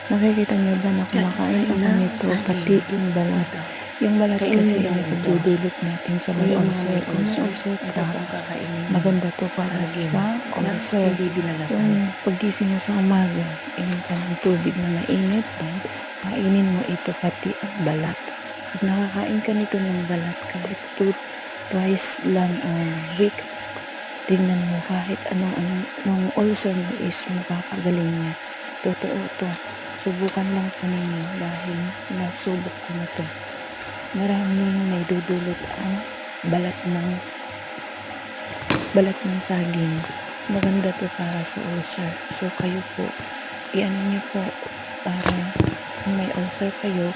Nakikita niyo ba na kumakain ako nito, pati yung balat. Yung balat kasi ay napagdudulot natin sa may ulcer. Kung may ulcer ka, maganda to para sa ulcer. Yung paggising mo sa umaga, inom ka ng tubig na mainit, then kainin mo ito pati ang balat. Pag nakakain ka nito ng balat, kahit twice lang ang week, tingnan mo kahit anong ulcer mo is mapapagaling niya. Totoo to. Subukan lang po ninyo dahil nasubok ko na to. Maraming may dudulot ang balat ng saging. Maganda to para sa ulcer. So kayo po, iano niyo po para kung may ulcer kayo,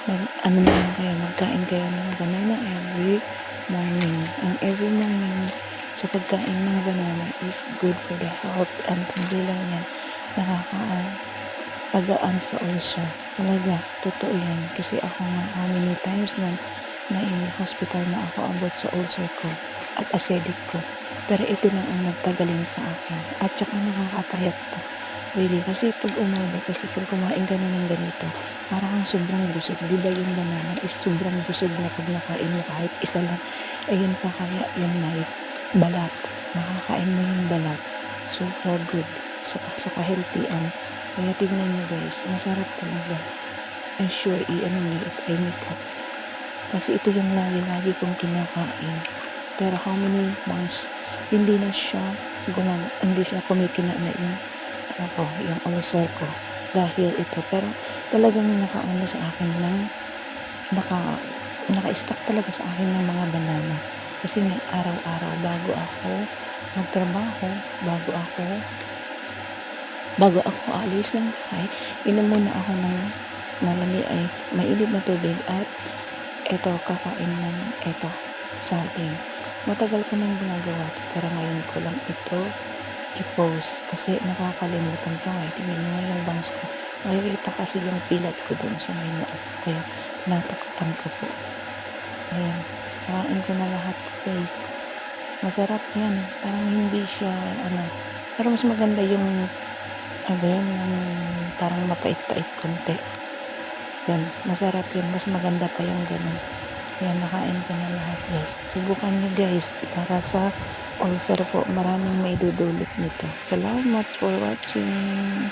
magkain kayo ng banana every morning. Ang every morning sa pagkain ng banana is good for the health, and hindi lang yan nakakapagaan sa ulcer. Talaga, totoo yan. Kasi ako nga, how many times na hospital na ako about sa ulcer ko at acidic ko. Pero ito na ang nagpagaling sa akin. At saka nakakapayat pa. Really, kasi pag umaga, kasi pag kumain ka na ng ganito, parang kang sobrang busog. Di ba yung banana is sobrang busog na pag nakain mo kahit isa lang. Ayun pa kaya yung night, balat. Nakakain mo yung balat. Super good. Saka healthy ang. Kaya tignan nyo guys, masarap talaga. I'm sure i-try nyo po. Kasi ito yung lagi kong kinakain. Pero how many months, hindi siya kumikina na yung ulcer ko dahil ito. Pero talagang nakaano sa akin naka-stack talaga sa akin ng mga banana. Kasi nga araw-araw bago ako magtrabaho, bago ako alis ng bahay, inom muna ako ng mainit na tubig at ito, kakain ng ito, saging. Matagal ko nang ginagawa ito, pero ngayon ko lang ito i-post kasi nakakalimutan ko nga. Tingnan mo yung bangs ko. Makikita kasi yung pilat ko doon sa may noo. Kaya natakpan ko po. Ayan, kain ko na lahat guys. Masarap yan. Parang hindi siya pero mas maganda yung parang mapait-pait konti. Yan, masarap yun. Mas maganda pa yung ganun. Yan, nakain ko na lahat guys. Subukan nyo guys para sa ulcer po. Maraming may dudulot nito. Salamat for watching.